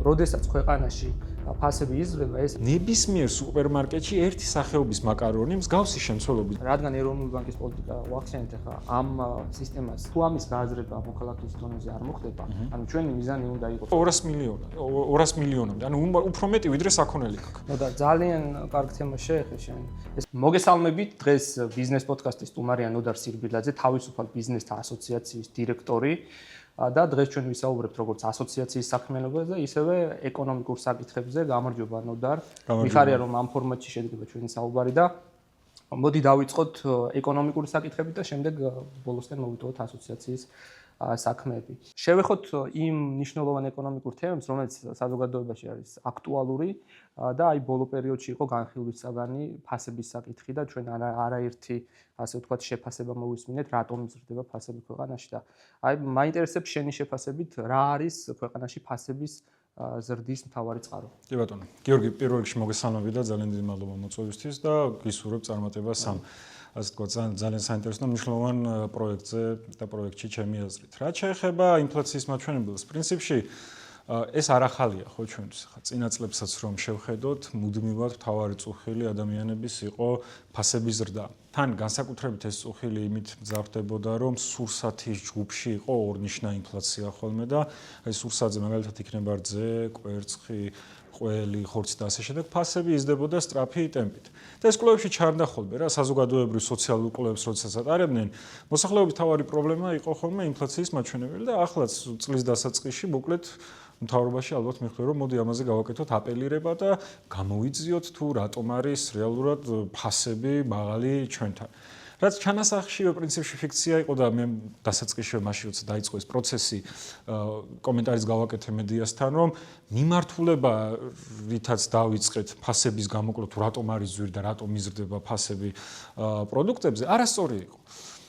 როდესაც ქვეყანაში ფასები იზრდება, ეს ნებისმიერ სუპერმარკეტში ერთი სახეობის მაკარონი მსგავსი შემცველობით. რადგან ეროვნული ბანკის პოლიტიკა ვახშენებთ ახლა ამ სისტემას, თუ ამის გააზრება მოქალაქის დონეზე არ მოხდება, ანუ ჩვენი მიზანი უნდა იყოს 200 მილიონამდე, ანუ უფრო მეტი ვიდრე საქონელი გაქვს. და ძალიან კარგ თემას შეეხე შენ. ეს მოგესალმებით, დღეს ბიზნეს პოდკასტის სტუმარია ნოდარ სირბილაძე, თავისუფალ ბიზნესთა ასოციაციის დირექტორი. და დღეს ჩვენ ვისაუბრებთ როგორც ასოციაციის საქმიანობაზე და ისევე ეკონომიკურ საკითხებზე. გამარჯობა ნოდარ. მიხარია რომ ამ ფორმატში შედგება ჩვენი საუბარი და მოდი დავიწყოთ ეკონომიკური საკითხებით და შემდეგ ბოლოსკენ მოვიტოვოთ ასოციაციის საქმეები. შევეხოთ იმ მნიშვნელოვან ეკონომიკურ თემებს, რომელიც საზოგადოებაში არის აქტუალური და აი ბოლო პერიოდში იყო განხილვის საგანი ფასების საკითხი და ჩვენ არაერთი ასე ვთქვათ შეფასება მოვისმინეთ, რატომ იზრდება ფასები ქვეყანაში და აი მაინტერესებს შენი შეფასებით რა არის ქვეყანაში ფასების ზრდის მთავარი წყარო. კი ბატონო. გიორგი, პირველ რიგში მოგესალმები და ძალიან დიდი მადლობა მოწვევისთვის და გისურვებ წარმატებას ამ ასე ვთქვათ ძალიან საინტერესო და მნიშვნელოვან პროექტზე და პროექტში ჩემი აზრით. რაც შეეხება ინფლაციის მაჩვენებელს, პრინციპში ეს არ ახალია ხო ჩვენთვის. ხა წინა წლებსაც რომ შევხედოთ, მუდმივად მთავარი წუხილი ადამიანების იყო ფასების ზრდა. თან განსაკუთრებით ეს წუხილი იმით მძაფრდებოდა, რომ სურსათის ჯგუფში იყო ორნიშნა ინფლაცია ხოლმე და აი სურსათზე მაგალითად იქნება რძე, კვერცხი, ყველი, ხორცი და ასე შემდეგ, ფასები იზრდებოდა სწრაფი ტემპით. და ეს კვლევებში ჩანდა ხოლმე რა, საზოგადოებრივ სოციალურ კვლევებს როდესაც ატარებდნენ, მოსახლეობის მთავარი პრობლემა იყო ხოლმე ინფლაციის მაჩვენებელი და ახლაც წლის დასაწყისში მოკლედ მთავრობაში ალბათ მიხვდა რომ მოდი ამაზე გავაკეთოთ აპელირება და გამოვიძიოთ თუ რატომ არის რეალურად ფასები მაღალი ჩვენთან. რაც ჩანასახშივე პრინციპში ფიქცია იყო და მე დასაწყისში მაშინ როცა დაიწყო ეს პროცესი კომენტარის გავაკეთე მედიასთან რომ მიმართულება რითაც დავიწყეთ ფასების გამოკვლევა თუ რატომ არის ზვირი და რატომ იზრდება ფასები პროდუქტებზე არასწორი იყო.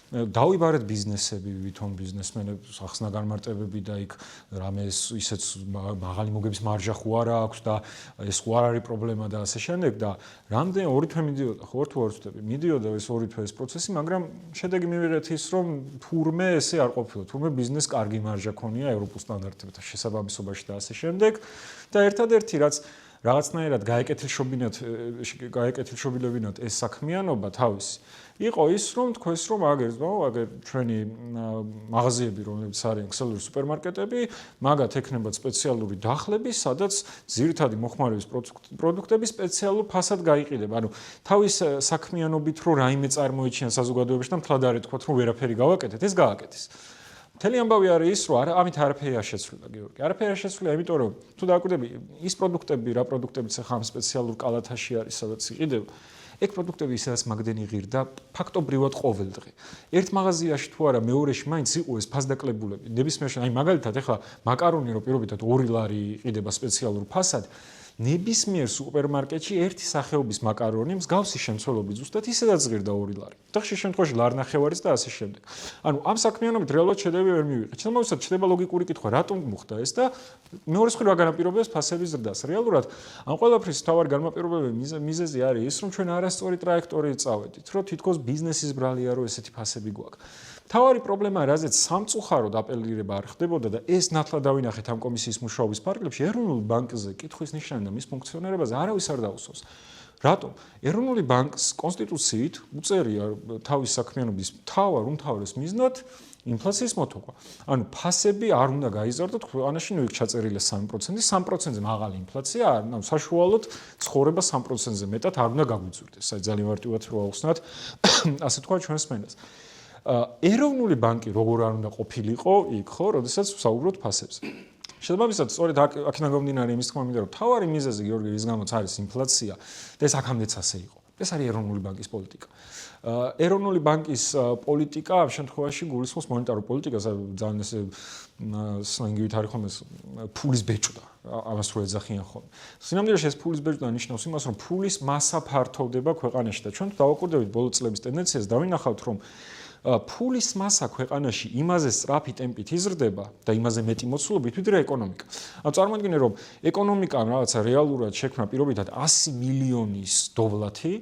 დავიბარეთ ბიზნესები, ვითომ ბიზნესმენებს ახსნა განმარტებები და იქ რამე ისეთ მაღალი მოგების მარჟა ხო არა აქვს და ეს ხო არ არის პრობლემა და ასე შემდეგ და რამდენი ორი თვე მიდიოდა ხო თუ არ ვწდები მიდიოდა ეს ორი თვე ეს პროცესი მაგრამ შედეგი მივიღეთ ის რომ თურმე ესე არ ყოფილა თურმე ბიზნეს კარგი მარჟა ქონია ევროპულ სტანდარტებთან შესაბამისობაში და ასე შემდეგ და ერთადერთი რაც რაღაცნაირად გაეკეთილშობილებინათ ეს საქმიანობა თავისი იყო ის რომ თქვენს რომ აგერ ჩვენი მაღაზიები რომლებიც არიან ქსელური სუპერმარკეტები მაგათ ექნებათ სპეციალური დახლები სადაც ძირითადი მოხმარების პროდუქტები სპეციალურ ფასად გაიყიდება ანუ თავის საქმიანობით რომ რაიმე წარმოიჩინა საზოგადოებაში და მთლად არ ეთქვათ რომ ვერაფერი გავაკეთეთ ეს გააკეთეს მთელი ამბავი არის ის რომ ამით არაფერი არ შეცვლილა გიორგი არაფერი არ შეცვლილა იმიტომ რომ თუ დააკვირდები ის პროდუქტები რა პროდუქტებიც ახლა ამ სპეციალურ კალათაში არის სადაც იყიდება ეგ პროდუქტები ისედაც მაგდენი ღირდა ფაქტობრივად ყოველდღე. ერთ მაღაზიაში თუ არა მეორეში მაინც იყო ეს ფასდაკლებულები. ნებისმიერ აი მაგალითად ახლა მაკარონი რო პირობითად 2 ლარი იყიდება სპეციალურ ფასად ნებისმიერ სუპერმარკეტში ერთი სახეობის მაკარონი მსგავსი შემცველობით ზუსტად ისედაც ღირდა 2 ლარი. და ხშირ შემთხვევაში ლარნახევარიც და ასე შემდეგ. ანუ ამ საქმიანობით რეალურად შედეგი ვერ მივიღეთ. შემოგვიწყდა ჩდება ლოგიკური კითხვა, რატომ მოხდა ეს და მეორე მხრივ რა განაპირობებს ფასების ზრდას. რეალურად ამ ყველაფრის მთავარი განმაპირობებელი მიზეზი არის ის, რომ ჩვენ არასწორი ტრაექტორიით წავედით, რომ თითქოს ბიზნესის ბრალია რომ ესეთი ფასები გვაქვს. თავარი პრობლემა რაზეც სამწუხაროდ აპელირება არ ხდებოდა და ეს ნათლად დავინახეთ ამ კომისიის მუშაობის ფარგლებში ეროვნული ბანკზე კითხვის ნიშანი და მის ფუნქციონირებაზე არავის არ დაუსვავს. რატომ? ეროვნული ბანკს კონსტიტუციით უწერია თავის საქმიანობის უმთავრეს მიზნად ინფლაციის მოტოვა. ანუ ფასები არ უნდა გაიზარდოთ ქვეყანაში, ნუ იქ ჩაწერილია 3%, 3%-ზე მაღალი ინფლაცია, ანუ საშუალოდ ცხოვრება 3%-ზე მეტად არ უნდა გაგვიწურდეს. აი ძალიან მარტივად რო ავხსნათ, ასე თქვა ჩვენს მენას. ეროვნული ბანკი როგორ არ უნდა ყოფილიყო იქ ხო, როდესაც ვსაუბრობთ ფასებზე. შესაბამისად, სწორედ აქედან გამომდინარე იმის თქმა მინდა რომ თავარი მიზეზი გიორგი რის გამოც არის ინფლაცია და ეს აქამდეც ასე იყო. ეს არის ეროვნული ბანკის პოლიტიკა. ეროვნული ბანკის პოლიტიკა ამ შემთხვევაში გულისხმობს მონეტარულ პოლიტიკას, ძალიან ესე სლენგივით არის ხოლმე ფულის ბეჭდა. ამას რო ეძახიან ხოლმე. სინამდვილეში ეს ფულის ბეჭდა ნიშნავს იმას, რომ ფულის მასა ფართოვდება ქვეყანაში და ჩვენ თუ დავაკვირდებით ბოლო წლების ტენდენციას, დავინახავთ რომ ფულის მასა ქვეყანაში იმაზე სწრაფი ტემპით იზრდება და იმაზე მეტი მოცულობით ვიდრე ეკონომიკა. ანუ წარმოიდგინე რომ ეკონომიკამ რაღაცა რეალურად შექმნა პირობითად 100 მილიონის დოვლათი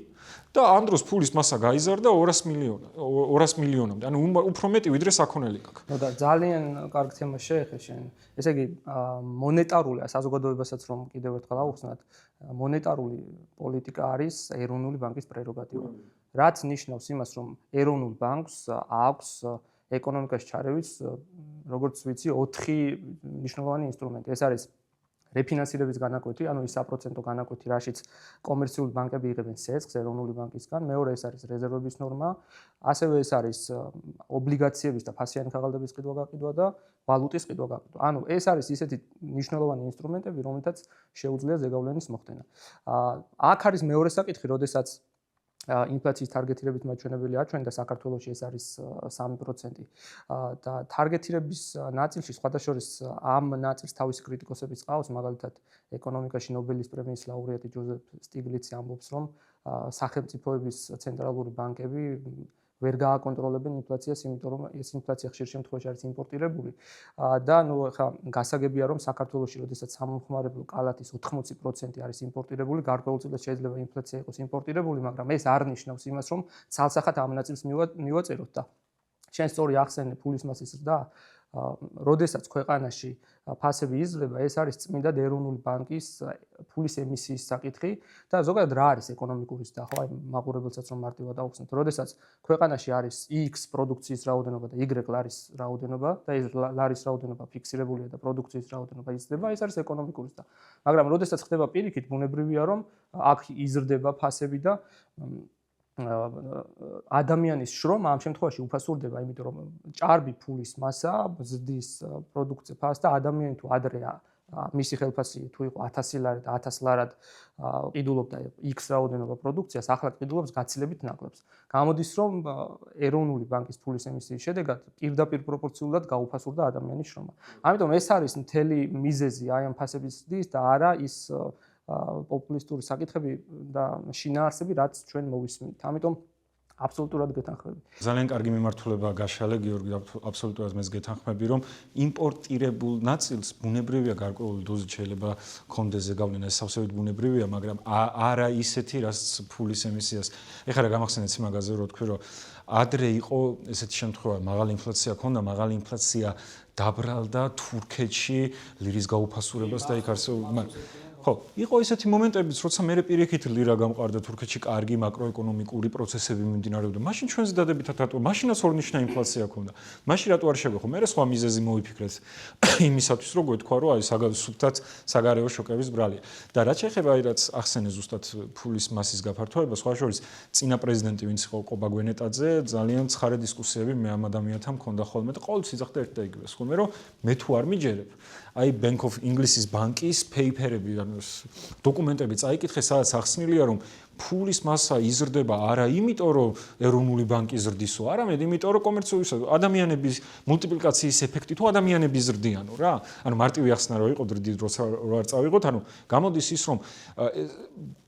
და ამ დროს ფულის მასა გაიზარდა 200 მილიონამდე. ანუ უფრო მეტი ვიდრე საქონელი გაქვს. ნუ და ძალიან კარგ თემას შეეხე შენ. ესე იგი მონეტარული საზოგადოებასაც რომ კიდევ ერთხელ აუხსნათ, მონეტარული პოლიტიკა არის ეროვნული ბანკის პრეროგატივა. რაც ნიშნავს იმას, რომ ეროვნულ ბანკს აქვს ეკონომიკაში ჩარევის, როგორც ვიცი, 4 მნიშვნელოვანი ინსტრუმენტი. ეს არის რეფინანსირების განაკვეთი, ანუ ის საპროცენტო განაკვეთი, რაშიც კომერციული ბანკები იღებენ სესხს ეროვნული ბანკისგან. მეორე ეს არის რეზერვების ნორმა, ასევე ეს არის ობლიგაციების და ფასიანი ქაღალდების ყიდვა-გაყიდვა და ვალუტის ყიდვა-გაყიდვა. ანუ ეს არის ისეთი მნიშვნელოვანი ინსტრუმენტები, რომელთაც შეუძლია ზეგავლენის მოხდენა. აქ არის მეორე საკითხი, როდესაც ინფლაციის თარგეტირებით მაჩვენებელი აჩვენდა საქართველოში ეს არის 3% და თარგეტირების ნაწილში სხვადასხვა ამ ნაწილს თავისი კრიტიკოსებიც ყავს, მაგალითად ეკონომიკაში ნობელის პრემიის ლაურეატი ჯოზეფ სტიგლიცი ამბობს, რომ სახელმწიფოების ცენტრალური ბანკები ვერ გააკონტროლებენ ინფლაციას, იმიტომ რომ ეს ინფლაცია ხშირ შემთხვევაში არის იმპორტირებული და ნუ ხა გასაგებია რომ საქართველოში როდესაც სამომხმარებლო კალათის 80% არის იმპორტირებული, გარკვეულ წელს შეიძლება ინფლაცია იყოს იმპორტირებული, მაგრამ ეს არ ნიშნავს იმას, რომ ცალსახად ამ ნაწილს მივაწეროთ და შენ სწორი ახსენე ფულის მასის ზრდა, როდესაც ქვეყანაში ფასები იზრდება, ეს არის წმინდად ეროვნული ბანკის ფულის ემისიის საკითხი და ზოგადად რა არის ეკონომიკური ზრდა, ხო, აი მაყურებელსაც რომ მარტივად აუხსნათ, როდესაც ქვეყანაში არის X პროდუქციის რაოდენობა და Y ლარის რაოდენობა და ეს ლარის რაოდენობა ფიქსირებულია და პროდუქციის რაოდენობა იზრდება, ეს არის ეკონომიკური ზრდა. მაგრამ როდესაც ხდება პირიქით, ბუნებრივია რომ აქ იზრდება ფასები და ადამიანის შრომა ამ შემთხვევაში უფასურდება, იმიტომ რომ ჭარბი ფულის მასა, ზრდის პროდუქცია ფას და ადამიანი თუ ადრე მისი ხელფასი თუ იყო 1000 ლარი და 1000 ლარად ყიდულობდა X რაოდენობა პროდუქციას, ახლა ყიდულობს გაცილებით ნაკლებს. გამოდის რომ ეროვნული ბანკის ფულის ემისიის შედეგად პირდაპირ პროპორციულად გაუფასურდა ადამიანის შრომა. ამიტომ ეს არის მთელი მიზეზი აი ამ ფასების ზრდის და არა ის პოპულისტური საკითხები და შინაარსები, რაც ჩვენ მოვისმენთ. ამიტომ აბსოლუტურად გეთანხმები. ძალიან კარგი მიმართულება გაშალე გიორგი, აბსოლუტურად მეც გეთანხმები, რომ იმპორტირებულ ნაწილს ბუნებრივია გარკვეული დოზით შეიძლება კონდეს ზეგავლენა, ეს სავსებით ბუნებრივია, მაგრამ არა ისეთი, რაც ფულის ემისიას. ეხლა რა გამახსენეთ მაგაზე რომ თქვი, რომ ადრე იყო ესეთი შემთხვევა, მაღალი ინფლაცია ქონდა, მაღალი ინფლაცია დაბრალდა თურქეთში ლირის გაუფასურებას და იქ არსებობდა ხო, იყო ისეთი მომენტებიც, როცა მე პირიქით ლირა გამყარდა თურქეთში კარგი მაკროეკონომიკური პროცესები მიმდინარეობდა. მაშინ ჩვენს დადებითად რატო? მაშინაც ორნიშნა ინფლაცია ქონდა. მაშინ რატო არ შეგვეხო? მე სხვა მიზეზი მოვიფიქრეთ იმისათვის, რომ გვეთქვა, რომ აი საგავსუფლად საგარეო შოკების ბრალია. და რაც შეეხება აი რაც ახსენე ზუსტად ფულის მასის გაფართოება, სხვა შორის წინა პრეზიდენტი ვინც იყო ყობა გვენეტაძე, ძალიან ცხარე დისკუსიები მე ამ ადამიანთან მქონდა ხოლმე და ყოველთვის იძახდა ერთ და იგივეს, ხოლმე რომ მე თუ არ მიჯერებ, აი Bank of England-ის ბანკის paper-ები, ანუ დოკუმენტები წაიკითხე, სადაც ახსნილია, რომ ფულის მასა იზრდება არა იმიტომ, რომ ეროვნული ბანკი ზრდისო, არამედ იმიტომ, რომ კომერციული ადამიანების მულტიპლიკაციის ეფექტი თუ ადამიანები ზრდიანო რა. ანუ მარტივი ახსნა რო იყო დიდ როცა რო არ წავიღოთ, ანუ გამოდის ის, რომ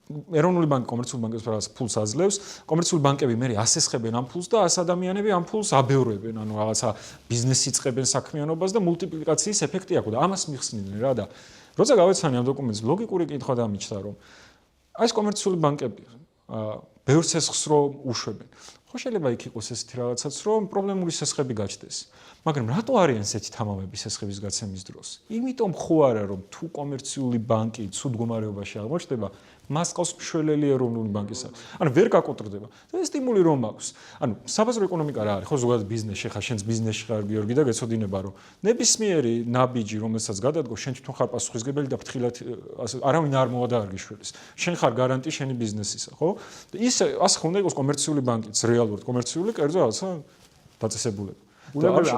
ეროვნული ბანკი კომერციული ბანკებს ფულს აძლევს, კომერციული ბანკები მე ასესხებენ ამ ფულს და ას ადამიანები ამ ფულს აბევრებენ, ანუ რაღაცა ბიზნესი იწყებენ საქმიანობას და მულტიპლიკაციის ეფექტი აქვს და ამას მიხსნიდნენ რა და როცა გავეცანი ამ დოკუმენტს ლოგიკური კითხვა დამიჩნდა რომ აი ეს კომერციული ბანკები ბევრ სესხს რო უშვებენ. ხო შეიძლება იქ იყოს ესეთი რაღაცაც რომ პრობლემური სესხები გაჩნდეს. მაგრამ რატო არიან ესეთი თამამები სესხების გაცემის დროს? იმიტომ ხო არა რომ თუ კომერციული ბანკი ცუდ მდგომარეობაში აღმოჩნდება, მას ყავს მშველელი ეროვნული ბანკისა. ანუ ვერ გაკონტროლდება. და ეს სტიმული რომ აქვს. ანუ საბაზრო ეკონომიკა რა არის? ხო ზოგადად ბიზნესში ხარ, შენს ბიზნესში ხარ გიორგი და გეცოდინება რომ ნებისმიერი ნაბიჯი რომელსაც გადადგო, შენ თვითონ ხარ პასუხისმგებელი და ფრთხილად არავინ არ მოვადაარგიშველის. შენ ხარ გარანტი შენი ბიზნესისა, ხო? ის ასე უნდა იყოს კომერციული ბანკიც, რეალურად კომერციული კერძო რაღაცა დაწესებულება. ბუნებრივია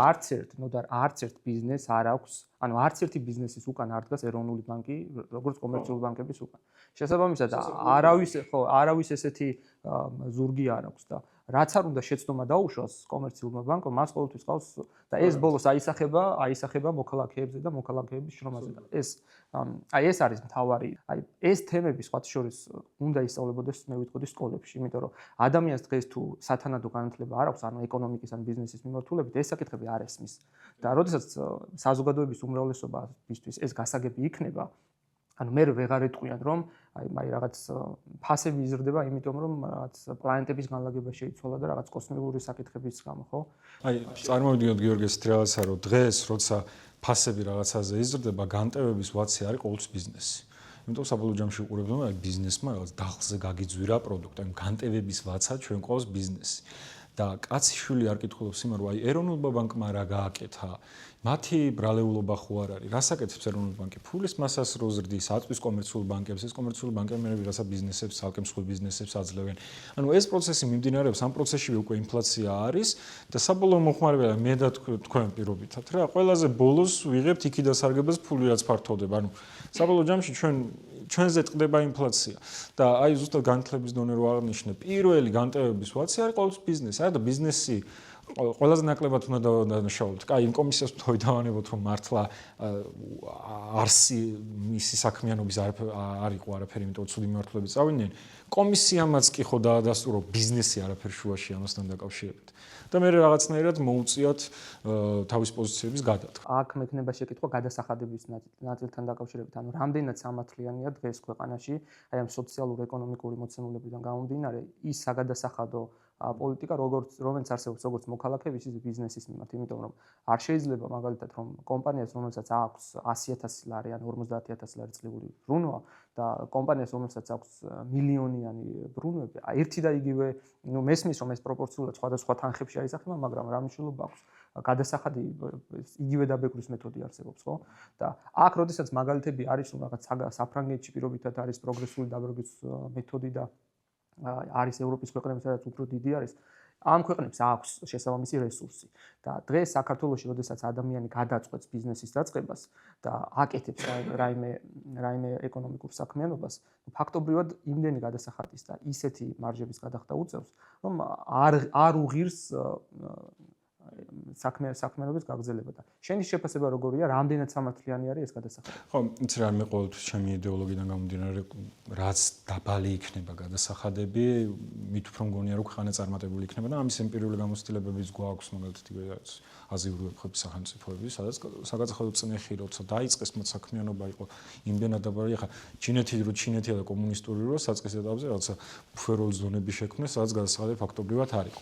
არც ერთ ბიზნესს არ აქვს, ანუ არც ერთი ბიზნესის უკან არ დგას ეროვნული ბანკი, როგორც კომერციული ბანკების უკან. შესაბამისად, არავის ესეთი ზურგი არ აქვს და რაც არ უნდა შეცდომა დაუშვას კომერციულმა ბანკმა, მას ყოველთვის ყავს და ეს ბოლოს აისახება მოქალაქეებზე და მოქალაქეების შრომაზე და ეს არის მთავარი. აი ეს თემები სხვათა შორის უნდა ისწავლებოდეს, მე ვიტყოდი სკოლებში, იმიტომ რომ ადამიანს დღეს თუ სათანადო განათლება არ აქვს, ანუ ეკონომიკის ან ბიზნესის მიმართულებით, ეს საკითხები არ ესმის. და როდესაც საზოგადოების უმრავლესობისთვის ეს გასაგები იქნება, ანუ მე ვეღარ ეტყვიან რომ აი რაღაც ფასები იზრდება, იმიტომ რომ რაღაც პლანეტების განლაგება შეიცვალა და რაღაც კოსმიკური საკითხების გამო, ხო? აი წარმოვიდგინოთ გიორგი სტრელაცა რომ დღეს როცა ფასები რაღაცაზე იზრდება, განტევების ვაცი არის ყოველთვის ბიზნესი. იმიტომ საბოლოო ჯამში უყურებთ რომ აი ბიზნესმა რაღაც დახზე გაგიძვირა პროდუქტი, აი განტევების ვაცა ჩვენ ყოველს ბიზნესი. და კაციშვილი არ კითხულობს იმარ, რომ აი ეროვნულმა ბანკმა რა გააკეთა, მათი ბრალეულობა ხო არ არის, რას აკეთებს ეროვნული ბანკი? ფულის მასას რო ზრდის, აწვის კომერციულ ბანკებს, ეს კომერციული ბანკები მე ვიღაცა ბიზნესებს, ცალკე მსხვილ ბიზნესებს აძლევენ. ანუ ეს პროცესი მიმდინარეობს, ამ პროცესში უკვე ინფლაცია არის და საბოლოო მოხმარებელია მე და თქვენ პირობითად რა, ყველაზე ბოლოს ვიღებთ იქი დასარგებას ფული რაც ფართოვდება. ანუ საბოლოო ჯამში ჩვენზე ტყდება ინფლაცია და აი ზუსტად განათლების დონე რო აღნიშნე, პირველი განტევების ვაცი არის ყოველთვის ბიზნესი. არა და ბიზნესი ყველაზე ნაკლებად უნდა დავანაშაულოთ. კაი, იმ კომისიას დავანებოთ, რომ მართლა არსი მისი საქმიანობის არ იყო არაფერი, იმიტომ რომ ცუდი მიმართულებით წავიდნენ. კომისიამაც კი ხო დაადასტურო ბიზნესი არაფერ შუაში ამასთან დაკავშირებით. და მე რაღაცნაირად მოუწიათ თავის პოზიციების გადადგმა. აქ მექნება შეკითხვა გადასახადების ნაწილთან დაკავშირებით. ანუ რამდენად სამართლიანია დღეს ქვეყანაში აი ამ სოციალურ-ეკონომიკური მოცემულებიდან გამომდინარე ის საგადასახადო პოლიტიკა, რომელიც არსებობს როგორც მოქალაქეების, ისე ბიზნესის მიმართ, იმიტომ რომ არ შეიძლება მაგალითად რომ კომპანიას, რომელსაც აქვს 100.000 ლარი ან 50.000 ლარი წლიური ბრუნვა და კომპანიას, რომელსაც აქვს მილიონიანი ბრუნვები, ერთი და იგივე, ნუ მესმის რომ ეს პროპორციულად სხვადასხვა თანხებში აისახება, მაგრამ რა მნიშვნელობა აქვს? გადასახადი იგივე დაბეგვრის მეთოდი არსებობს, ხო? და აქ როდესაც მაგალითები არის, რომ რაღაც საფრანგეთში პირობითად არის პროგრესული დაბეგვრის მეთოდი და არის ევროპის ქვეყნები, სადაც უფრო დიდი არის. ამ ქვეყნებს აქვს შესაბამისი რესურსი და დღეს საქართველოში, როდესაც ადამიანი გადაწყვეტს ბიზნესის დაწყებას და აკეთებს რაიმე ეკონომიკურ საქმიანობას, ფაქტობრივად იმდენი გადასახადის და ისეთი მარჟების გადახდა უწევს, რომ არ უღირს საქმიანობის გაგრძელება და შენის შეფასება როგორია, რამდენად სამართლიანი არის ეს გადასახადი? ხო, იცი რა, მე ყოველთვის ჩემი იდეოლოგიიდან გამომდინარე, რაც დაბალი იქნება გადასახადები, მით უფრო მგონია რომ ქვეყანა წარმატებული იქნება და ამის ემპირიული გამოცდილებებიც გვაქვს, მაგალითად იგივე აზიური ვებხების სახელმწიფოები, სადაც საგადასახადო წნეხი როცა დაიწყეს მათ საქმიანობა იყო იმდენად დაბალი, ახლა ჩინეთია და კომუნისტური რო საწყის ეტაპზე რაღაცა ბუფერული ზონები შექმნეს, სადაც გადასახადები ფაქტობრივად არ იყო.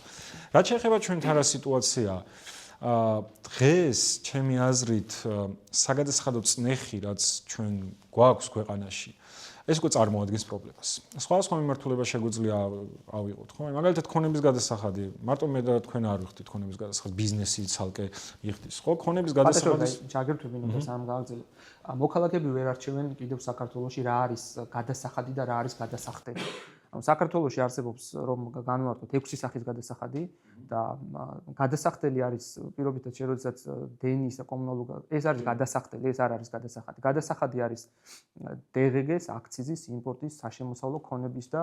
რაც შეეხება ჩვენთან რა სიტუაცია დღეს ჩემი აზრით საგადასახადო წნეხი რაც ჩვენ გვაქვს ქვეყანაში ეს უკვე წარმოადგენს პრობლემას. სხვადასხვა მიმართულება შეგვიძლია ავიღოთ, ხო? მაგალითად ქონების გადასახადი, მარტო მე და თქვენ არ ვიხდით ქონების გადასახადი, ბიზნესი ცალკე იხდის, ხო? ქონების გადასახადის ჯაგერთები უნდა სამ გააგრძელო. მოქალაქეები ვერ არჩევენ კიდევ საქართველოში რა არის გადასახადი და რა არის გადასახდები. ანუ საქართველოში არსებობს რომ განვარტოთ 6 სახის გადასახადი და გადასახდელი არის პირობითად როდესაც დენის და კომუნალურ ეს არის გადასახდელი, ეს არ არის გადასახადი. გადასახადი არის დღგ-ს, აქციზის, იმპორტის, საშემოსავლო ქონების და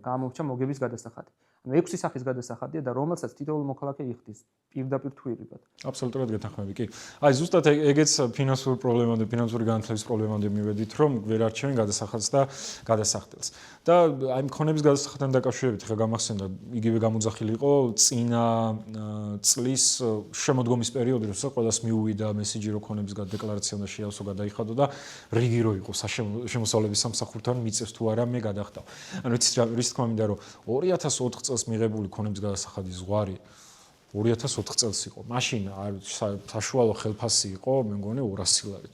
გამომრჩა მოგების გადასახადი. ანუ 6 სახის გადასახადია და რომელსაც თითოეული მოქალაქე იხდის პირდაპირ თვირებად. აბსოლუტურად გეთანხმები, კი. აი ზუსტად ეგეც ფინანსური პრობლემამდე, ფინანსური განათლების პრობლემამდე მივედით, რომ ვერ არჩევენ გადასახადს და გადასახდელს. და აი მქონების გადასახადთან დაკავშირებით ხა გამახსენდა, იგივე გამოძახილი იყო წინა წლის შემოდგომის პერიოდი, როცა ყველას მიუვიდა მესიჯი, რომ ქონების დეკლარაცია უნდა შეავსო, გადაიხადო და რიგი რო იყო შემოსავლების სამსახურთან მიწევს თუ არა მე გადახდავ. ანუ რის თქმა მინდა რომ 2004 წელს მიღებული ქონების გადასახადის ზღვარი 2004 წელს იყო. მაშინ საშუალო ხელფასი იყო, მე მგონი 200 ლარი.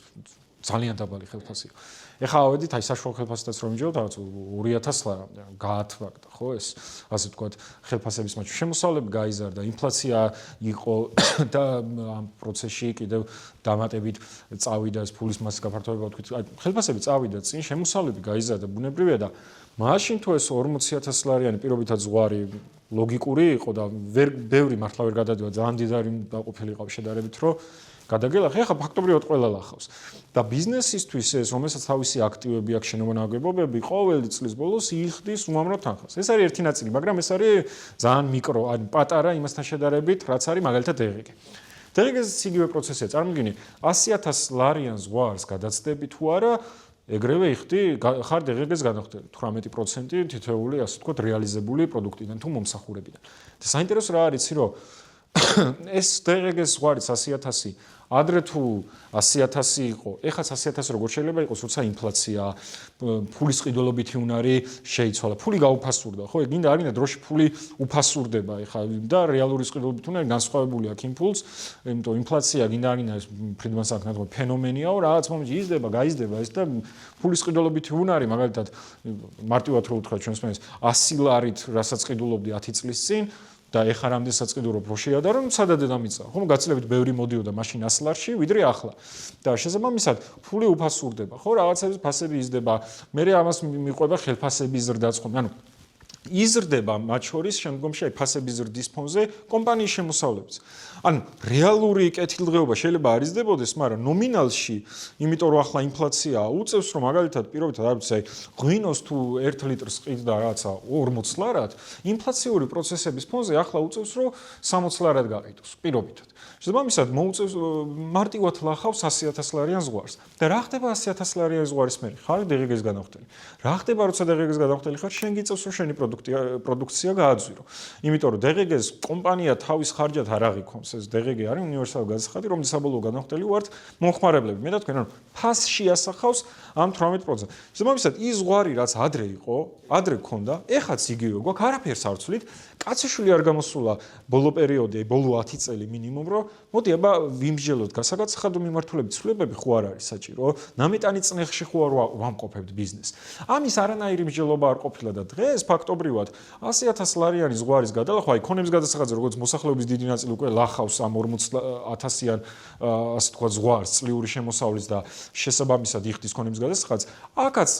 ძალიან დაბალი ხელფასი იყო. ეხლა ავედით აი საშუალო ხელფასითაც რომ მივიჯეროთ, რაღაც 2000 ლარამდე გაათვაგდა, ხო ეს? ასე ვთქვათ, ხელფასების მაჩვენებელს შემოსავლები გაიზარდა, ინფლაცია იყო და ამ პროცესში კიდევ დამატებით წავიდა ეს ფულის მასის გაფართოება, ვთქვით, აი ხელფასები წავიდა წინ, შემოსავლები გაიზარდა, ბუნებრივია და მაშინ თუ ეს 40.000 ლარიანი პირობითად ზღვარი ლოგიკური იყო და ბევრი მართლა ვერ გადადიოდა, ძალიან დიდარი დაყოფილი ყავს შედარებით, რომ გადაგელახე, ხა ფაქტობრივად ყველა ლახავს. და ბიზნესისთვის ეს, რომელსაც თავისი აქტივები აქვს, შენობანაგებობები, ყოველი წლის ბოლოს იხდის უამრავ თანხას. ეს არის ერთი ნაწილი, მაგრამ ეს არის ძალიან მიკრო, ან პატარა იმასთან შედარებით, რაც არის მაგალითად დღგ. დღგ-ს იგივე პროცესია, წარმოგიდგენი, 100.000 ლარიან ზღვარს გადაცდები თუ არა, ეგრევე იხდი ხარ დღგ-ს განახდები 18% თითოეული, ასე ვთქვათ, რეალიზებული პროდუქტიდან თუ მომსახურებიდან. და საინტერესო რა არის, რომ ეს დღგ-ს ზღვარი 100.000 ადრე თუ 100,000 იყო, ეხლა 100,000 როგორ შეიძლება იყოს, როცა ინფლაცია, ფულის ყიდულობითი უნარი შეიცვალა, ფული გაუფასურდა, ხო? გინდა არ გინდა დროში ფული უფასურდება ეხლა და რეალური ყიდულობითი უნარი განსხვავებული აქვს იმ ფულს, იმიტომ ინფლაცია გინდა არ გინდა ეს ფრიდმანს აქ ნათქვამი ფენომენიაო, რაღაც მომენტში იზრდება, გაიზრდება ეს და ფულის ყიდულობითი უნარი, მაგალითად მარტივად რო ვთქვა ჩვენს მეც 100 ლარით, რასაც ყიდულობდი 10 წლის წინ და ეხლა რამდენსაც ყიდულობ რო შეადარო, სადადე დამიწყა. ხომ გაცილებით ბევრი მოდიოდა მაშინ 100 ლარში, ვიდრე ახლა. და შესაბამისად, ფული უფასურდება, ხო, რაღაცების ფასები იზრდება. მე ამას მიყვება ხელფასების ზრდაც ხომ. ანუ იზრდება მათ შორის შემდგომში აი ფასების ზრდის ფონზე კომპანიის შემოსავლების. ანუ რეალური კეთილდღეობა შეიძლება არ იზრდებოდეს, მაგრამ ნომინალში, იმიტომ რომ ახლა ინფლაცია უწევს, რომ მაგალითად პირობითად არ ვიცი, აი ღვინოს თუ 1 ლიტრს ყიდდა რაღაცა 40 ლარად, ინფლაციური პროცესების ფონზე ახლა უწევს, რომ 60 ლარად გაყიდოს პირობითად. შესაბამისად, მოუწევს მარტივად ლახავს 100,000 ლარიან ზღვარს. და რა ხდება 100,000 ლარიან ზღვარის მერე? ხარ დღეგეს განახვდელი. რა ხდება, როცა დღეგეს განახვდელი ხარ, შენ გიწევს, რომ შენი პროდუქცია გააძვირო. იმიტომ რომ დღეგეს კომპანია თავის ხარჯად არ აღიქონს, ეს დღეგე არის უნივერსალური გადასახადი, რომელიც საბოლოო განახვდელი ვართ მომხმარებლები. მე და თქვენ, ანუ ფასში ასახავს ამ 18%. შესაბამისად, ის ზღვარი რაც ადრე იყო, ადრე გქონდა, ეხაც იგივე გვაქვს, არაფერს არ ვცვლით. კაციშვილი არ გამოსულა ბოლო პერიოდი, ბოლო 10 წელი მინიმუმ, რომ მოდი აბა ვიმსჯელოთ გასაგადსახადო მიმართულებით ცვლილებები ხო არ არის საჭირო, ნამეტანი წნეხში ხო არ ვამყოფებთ ბიზნესს. ამის არანაირი მსჯელობა არ ყოფილა და დღეს ფაქტობრივად 100,000 ლარიანი ზღვარის გადალახვა, აი ქონების გადასახადზე როგორც მოსახლეობის დიდი ნაწილი უკვე ლახავს ამ 40,000-იან ასე თქვა ზღვარს წლიური შემოსავლის და შესაბამისად იხდის ქონების გადასახადს, აქაც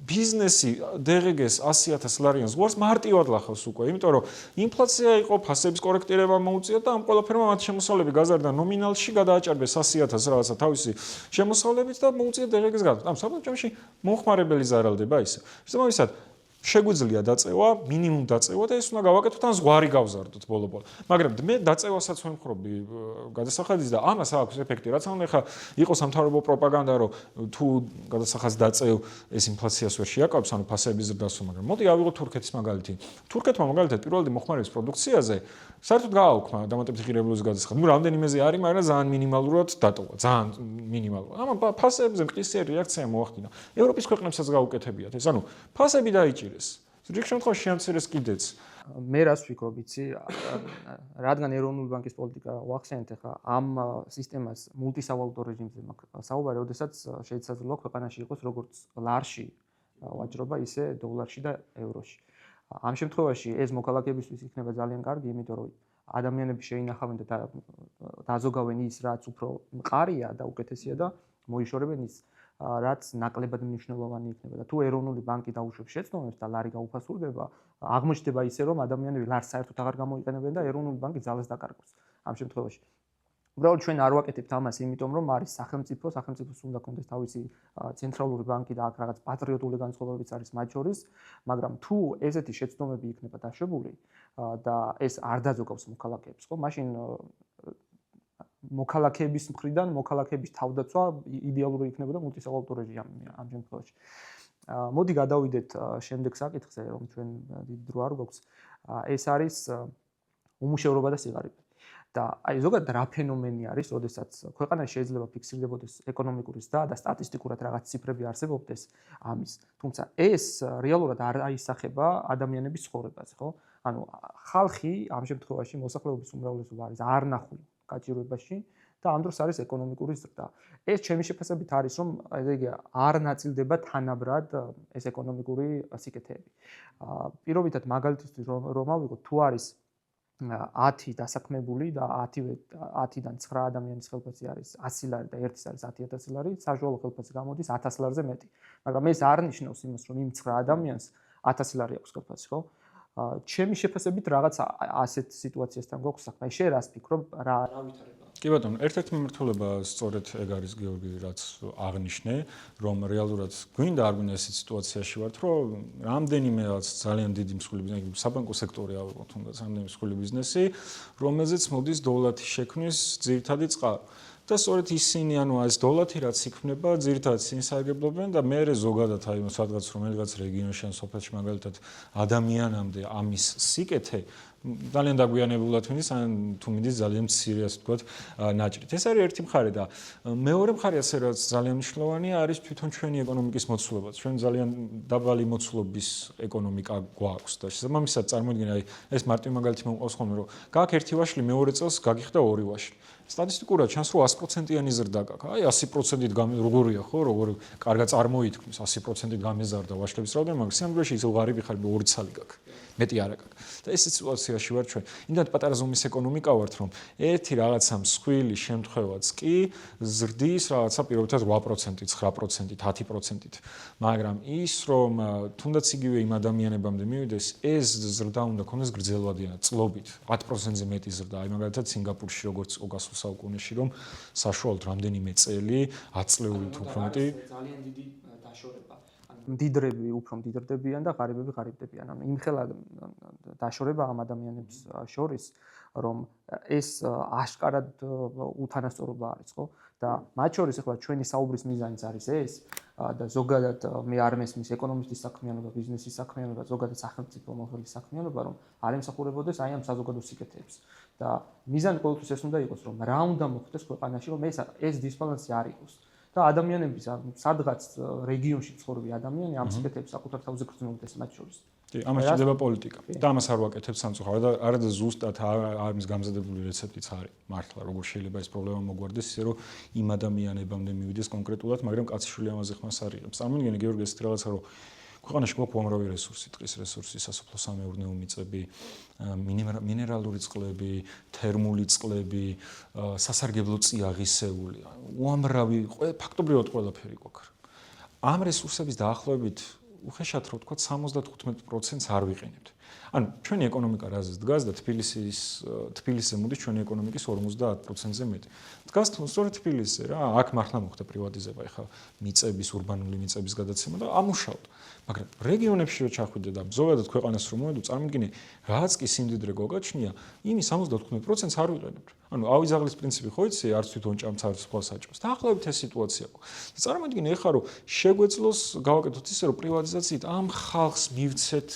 ბიზნესი დღეგეს 100,000 ლარიან ზღვარს მარტივად ლახავს უკვე, იმიტომ რომ ინფლაცია იყო, ფასების კორექტირება მოუწია და ამ ყველაფერმა მათ შემოსავლები გაზარდა ნომინალში, გადააჭარბეს 100,000 რაღაცა თავისი შემოსავლებით და მოუწია დღეგეს გადასახადს. ამ საბოლოოში მომხმარებელი ზარალდება ისე. შესაბამისად შეგვიძლია დაწევა, მინიმუმ დაწევა და ეს უნდა გავაკეთოთ ან ზღვარი გავზარდოთ ბოლო-ბოლო. მაგრამ მე დაწევასაც ვემხრობი გადასახადის და ამას აქვს ეფექტი, რაც უნდა ხა იყოს სამთავრობო პროპაგანდა, რომ თუ გადასახადს დაწევ, ეს ინფლაციას ვერ შეაკავებს, ანუ ფასების ზრდას, მაგრამ მოდი ავიღოთ თურქეთის მაგალითი. თურქეთმა მაგალითად პირველადი მოხმარების პროდუქციაზე საერთოდ გააუქმა დამატებითი ღირებულების გადასახადი. ნუ რამდენიმეზე არის, მაგრამ ძალიან მინიმალურად დატოვა, ძალიან მინიმალურად. ამ ფასებზე მყისიერი რეაქცია მოახდინა. ევროპის ქვეყნებსაც გაუკეთებიათ ეს, ანუ ფასები დაიჭირეს. რიგ შემთხვევაში შეამცირეს კიდეც. მე რას ვფიქრობ, იცი, რადგან ეროვნული ბანკის პოლიტიკა ვახსენეთ ახლა ამ სისტემას მულტისავალუტო რეჟიმზე მაქვს საუბარი, ოდესაც შეიძლება ქვეყანაში იყოს როგორც ლარში ვაჭრობა, ისე დოლარში და ევროში. ამ შემთხვევაში ეს მოქალაქეებისთვის იქნება ძალიან კარგი, იმიტომ რომ ადამიანები შეინახავენ და დაზოგავენ ის, რაც უფრო მყარია და უკეთესია და მოიშორებენ ის, რაც ნაკლებად მნიშვნელოვანი იქნება და თუ ეროვნული ბანკი დაუშვებს შეცდომებს და ლარი გაუფასურდება, აღმოჩნდება ისე, რომ ადამიანები ლარს საერთოდ აღარ გამოიყენებენ და ეროვნული ბანკი ძალას დაკარგავს ამ შემთხვევაში. უბრალოდ ჩვენ არ ვაკეთებთ ამას, იმიტომ რომ არის სახელმწიფოს უნდა კონდეს თავისი ცენტრალური ბანკი და აქ რაღაც პატრიოტული განწყობებიც არის მათ შორის, მაგრამ თუ ესეთი შეცდომები იქნება დაშვებული და ეს არ დაძოგავს მოქალაქეებს, ხო, მაშინ მოქალაქეების მხრიდან მოქალაქეების თავდაცვა იდეალური იქნებოდა მულტისავალუტო რეჟიმი ამ შემთხვევაში. მოდი გადავიდეთ შემდეგ საკითხზე, რომ ჩვენ დიდ დრო არ გვაქვს. ეს არის უმუშევრობა და სიღარიბე. და აი ზოგადად რა ფენომენი არის, როდესაც ქვეყანაში შეიძლება ფიქსირდებოდეს ეკონომიკური ზრდა და სტატისტიკურად რაღაც ციფრები არსებობდეს ამის. თუმცა ეს რეალურად არ აისახება ადამიანების ცხოვრებაზე, ხო? ანუ ხალხი ამ შემთხვევაში მოსახლეობის უმრავლესობა არის არნახული გაჭირვებაში და ამ დროს არის ეკონომიკური ზრდა. ეს ჩემი შეფასებით არის, რომ ესე იგი არ ნაწილდება თანაბრად ეს ეკონომიკური სიკეთეები. პირობითად მაგალითისთვის რომ ავიღოთ, თუ არის 10 დასაქმებული და 10-დან 9 ადამიანის ხელფასი არის 100 ლარი და ერთის არის 10,000 ლარი, საშუალო ხელფასი გამოდის 1000 ლარზე მეტი. მაგრამ ეს არ ნიშნავს იმას, რომ იმ 9 ადამიანს 1000 ლარი აქვს ხელფასი, ხო? ჩემი შეფასებით რაღაც ასეთ სიტუაციასთან გვაქვს საქმე. შენ რას ფიქრობ, რა ვითარება? კი ბატონო, ერთ-ერთი მიმართულება სწორედ ეგ არის გიორგი, რაც აღნიშნე, რომ რეალურად გვინდა არ გვინდა ესეთ სიტუაციაში ვართ, რომ რამდენიმე რაც ძალიან დიდი მსხვილი ბიზნესი, საბანკო სექტორი ავიღოთ, თუნდაც რამდენიმე მსხვილი ბიზნესი, რომელზეც მოდის დოლათი შექმნის ძირითადი წყარო. და სწორედ ისინი, ანუ ეს დოლათი რაც იქმნება, ძირითადად ინსარგებლობენ და მე ზოგადად აი სადღაც რომელიღაც რეგიონში ან სოფელში მაგალითად ადამიანამდე ამის სიკეთე ძალიან დაგვიანებულად მინდის, ან თუ მინდის ძალიან მცირე, ასე ვთქვათ, ნაჭრით. ეს არის ერთი მხარე და მეორე მხარე ასე რაც ძალიან მნიშვნელოვანია არის თვითონ ჩვენი ეკონომიკის მოცულობა. ჩვენ ძალიან დაბალი მოცულობის ეკონომიკა გვაქვს და შესაბამისად წარმოიდგინე, აი ეს მარტივ მაგალითი მომყავს ხოლმე, რომ გაქვს ერთი ვაშლი, მეორე წელს გაგიხდა ორი ვაშლი. სტატისტიკურად ჩანს, რომ 100%-იანი ზრდა გაქვს. აი 100%-ით როგორია ხო, როგორი კარგად წარმოითქმის 100%-ით გამეზარდა ვაშლების რაოდენობა, მაგრამ სიამოვნებაში ისე ღარიბი ხარ, ორი ცალი გაქვს. მეტი არა გაქვს. და ეს სიტუაციაში ვარ ჩვენ. იმდენად პატარა ზომის ეკონომიკა ვართ, რომ ერთი რაღაცა მსხვილი შემთხვევაც კი ზრდის რაღაცა პირობითად 8%-ით, 9%-ით, 10%-ით. მაგრამ ის რომ თუნდაც იგივე იმ ადამიანებამდე მივიდეს, ეს ზრდა უნდა ქონდეს გრძელვადიანად, წლობით, 10%-ზე მეტი ზრდა. აი მაგალითად სინგაპურში როგორც გასულ საუკუნეში რომ საშუალოდ რამდენიმე წელი 10 წლეულით უფრო მეტი ძალიან დიდი დაშორება. მდიდრები უფრო მდიდრდებიან და ღარიბები ღარიბდებიან. ანუ იმხელა დაშორება ამ ადამიანებს შორის, რომ ეს აშკარად უთანასწორობა არის, ხო? და მათ შორის ახლა ჩვენი საუბრის მიზანიც არის ეს და ზოგადად მე არ მესმის ეკონომისტის საქმიანობა, ბიზნესის საქმიანობა, ზოგადად სახელმწიფო მოხელის საქმიანობა, რომ არ ემსახურებოდეს აი ამ საზოგადო სიკეთეებს. და მიზანი ყოველთვის ეს უნდა იყოს, რომ რა უნდა მოხდეს ქვეყანაში, რომ ეს დისბალანსი არ იყოს. და ადამიანების სადღაც რეგიონში ცხოვრები ადამიანი ამ სიკეთეებს საკუთარ თავზე გრძნობდეს მათ შორის. კი, ამას ჭირდება პოლიტიკა. და ამას არ ვაკეთებ სამწუხაროდ და არადა ზუსტად არის გამზადებული რეცეპტიც არის. მართლა როგორ შეიძლება ეს პრობლემა მოგვარდეს, ისე რომ იმ ადამიანებამდე მივიდეს კონკრეტულად, მაგრამ კაციშვილი ამაზე ხმას არ იღებს. წარმოიდგინე გიორგი ესეთი რაღაცა, რომ ქვეყანაში გვაქვს უამრავი რესურსი, ტყის რესურსი, სასოფლო-სამეურნეო მიწები, მინერალური წყლები, თერმული წყლები, სასარგებლო წიაღისეული, უამრავი ფაქტობრივად ყველაფერი გვაქვს. ამ რესურსების დაახლოებით უხეშად რო ვთქვათ 75%-ს არ ვიყენებთ. ანუ ჩვენი ეკონომიკა რაზეც დგას და თბილისზე მოდის ჩვენი ეკონომიკის 50%-ზე მეტი. დგას სწორედ თბილისზე რა, აქ მართლა მოხდა პრივატიზება, ეხლა მიწების, ურბანული მიწების გადაცემა და ამუშავთ. მაგრამ რეგიონებში რო ჩახვიდე და ზოგადად ქვეყანას რო მოვედო, წარმოიდგინე, რაც კი სიმდიდრე გოგაჩნია, იმის 75%-ს არ ვიყენებთ. ანუ ავიზაღლის პრინციპი ხო იცი, არც თვითონ ჭამს, არც სხვა საჭმელს. დაახლოებით ეს სიტუაცია გვაქვს. წარმოიდგინე, ეხლა რომ შეგვეძლოს გავაკეთოთ ისე, რომ პრივატიზაციით ამ ხალხს მივცეთ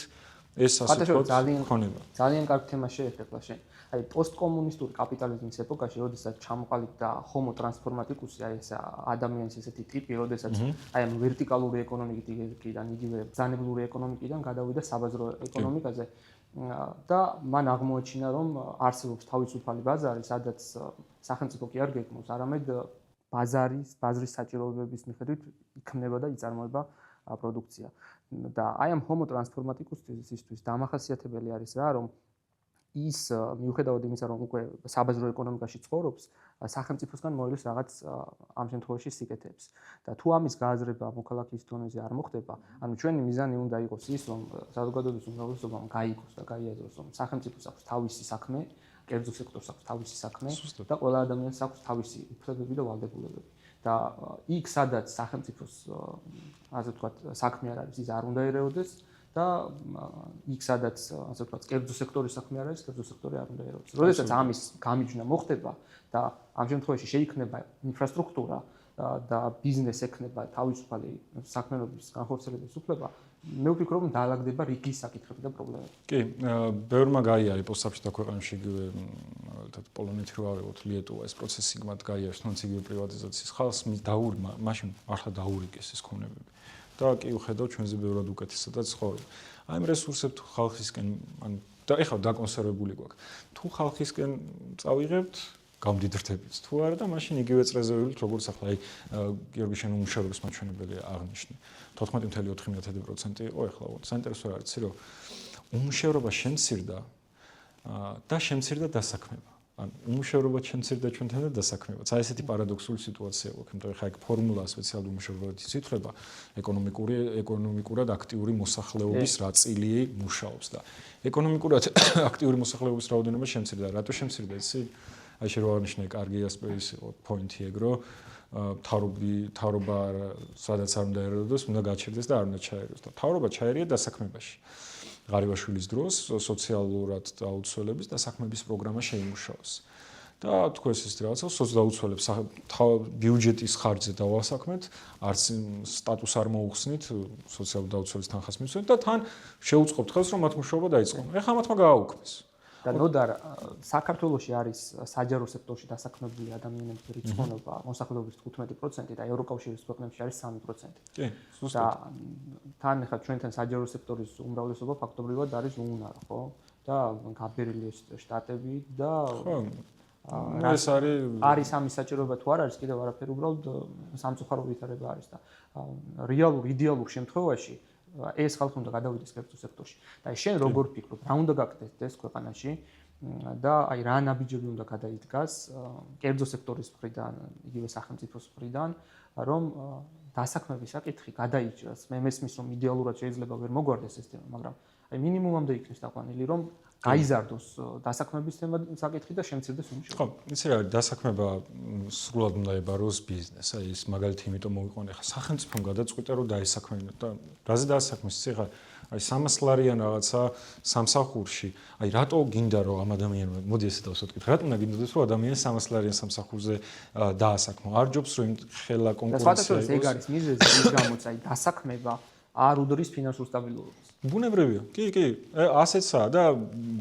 ეს ასე ვთქვათ, ხონება. ძალიან კარგი თემა შეეხება შენ. აი პოსტკომუნისტური კაპიტალიზმის ეპოქაში, როდესაც ჩამოყალიბდა ჰომო ტრანსფორმატიკუსი, აი ეს ადამიანის ესეთი ტიპი, როდესაც აი ამ ვერტიკალური ეკონომიკიდან, იგივე ბრძანებლური ეკონომიკიდან გადავიდა საბაზრო ეკონომიკაზე და მან აღმოაჩინა, რომ არსებობს თავისუფალი ბაზარი, სადაც სახელმწიფო კი არ გეკმოს, არამედ ბაზრის საჭიროებების მიხედვით იქმნება და იწარმოება პროდუქცია. და აი ამ ჰომო ტრანსფორმატიკუსისთვის დამახასიათებელი არის რა, რომ ის მიუხედავად იმისა, რომ უკვე საბაზრო ეკონომიკაში ცხოვრობს, სახელმწიფოსგან მოელის რაღაც ამ შემთხვევაში სიკეთეებს. და თუ ამის გააზრება მოქალაქის დონეზე არ მოხდება, ანუ ჩვენი მიზანი უნდა იყოს ის, რომ საზოგადოების უმრავლესობამ გაიგოს და გაიაზროს, რომ სახელმწიფოს აქვს თავისი საქმე, კერძო სექტორს აქვს თავისი საქმე და ყველა ადამიანს აქვს თავისი უფლებები და ვალდებულებები. და იქ სადაც სახელმწიფოს ასე ვთქვათ საქმე არ არის, ის არ უნდა ერეოდეს და იქ სადაც ასე ვთქვათ კერძო სექტორის საქმე არ არის, კერძო სექტორი არ უნდა ერეოდეს. როდესაც ამის გამიჯვნა მოხდება და ამ შემთხვევაში შეიქმნება ინფრასტრუქტურა და ბიზნეს ექნება თავისუფალი საქმიანობის განხორციელების უფლება, მე ვფიქრობ, რომ დაალაგდება რიგის საკითხები და პრობლემები. კი, ბევრმა გაიარა პოსტსაბჭოთა ქვეყანებში იგივე თათ პოლონეთი რო ავიღოთ, ლიეტუვა ეს პროცესი მათ გაიარა, თუნდაც იგივე პრივატიზაციის ხალხს მაშინ მართლა დაურიგეს ეს ქონებები. და კი უხედავ ჩვენზე ბევრად უკეთესადაც ცხოვრობ. აი ამ რესურსებს ხალხისკენ, ანუ და ეხლა დაკონსერვებული გვაქვს. თუ ხალხისკენ წავიღებთ, გამდიდრდებით. თუ არა და მაშინ იგივე წრეზე ვიყავით, როგორც ახლა აი გიორგი შენ უმუშევრობის მაჩვენებელი აღნიშნე. 14.4% იყო ეხლა. საინტერესო არის, რომ უმუშევრობა შემცირდა და შემცირდა დასაქმება. ანუ უმუშევრობა შემცირდა ჩვენთან და დასაქმებაც. აი ესეთი პარადოქსული სიტუაცია გვაქვს, იმიტომ რომ ხა ეგ ფორმულა სპეციალური უმუშევრობებით ითვლება ეკონომიკურად აქტიური მოსახლეობის რა წილი მუშაობს და ეკონომიკურად აქტიური მოსახლეობის რაოდენობა შემცირდა. რატო შემცირდა იცი? აი შეგვანიშნე კარგი ასპექტი იყო პოინტი ეგ რომ თავრობა სადაც არ უნდა ერეოდეს, უნდა გაჩერდეს და არ უნდა ჩაერიოს და თავრობა ჩაერია დასაქმებაში. ღარიბაშვილის დროს სოციალურად დაუცველების და საქმების პროგრამა შეიმუშაოს. და თქვენ ეს რაღაცა სოციალდაუცველებს ბიუჯეტის ხარჯზე დავასაქმეთ, არც სტატუს არ მოუხსნით სოციალდაუცველის თანხას მისცემთ და თან შეუწყობთ ხელს რომ მათ მუშაობა დაიწყონ. ეხლა მათმა გააუქმეს. და ნოდარ საქართველოში არის საჯარო სექტორში დასაქმებული ადამიანების რიცხოვნობა მოსახლეობის 15% და ევროკავშირის ქვეყნებში არის 3%. კი, და თან ახლა ჩვენთან საჯარო სექტორის უმრავლესობა ფაქტობრივად არის უნარო, ხო? და გაბერილი შტატები და ხო. ეს არის ამის საჭიროება თუ არ არის კიდევ არაფერი, უბრალოდ სამწუხარო ვითარება არის და რეალურ იდეალურ შემთხვევაში ეს ხალხი უნდა გადავიდეს კერძო სექტორში. და შენ როგორ ფიქრობ, რა უნდა გაკეთდეს ქვეყანაში და აი რა ნაბიჯები უნდა გადაიდგას კერძო სექტორის მხრიდან, იგივე სახელმწიფოს მხრიდან, რომ დასაქმების საკითხი გადაიჭრას. მე მესმის რომ იდეალურად შეიძლება ვერ მოგვარდეს ეს თემა, მაგრამ აი მინიმუმამდე იქნეს დაყვანილი, რომ გაიზარდოს დასაქმების თემა საკითხი და შემცირდეს უმუშევრობა. ხო, იცი რა, დასაქმება სრულად უნდა ებაროს ბიზნესს. აი ეს მაგალითი იმიტომ მოვიყვანე, ხა სახელმწიფომ გადაწყვიტა რომ დაესაქმებინოთ და რაზე დაასაქმეს ციხა? აი 300 ლარიან რაღაცა სამსახურში. აი რატო გინდა რომ ამ ადამიანმა, მოდი ესე დავსვათ კითხვა, რატო უნდა გინდოდეს რომ ადამიანი 300 ლარიან სამსახურზე დაასაქმო? არ ჯობს რომ ხელა კონკურენცია იყოს. ეს არის მიზეზი, ის გამოც აი დასაქმება არ უდრის ფინანსურ სტაბილურობას. ბუნებრივია. კი, ასეცაა და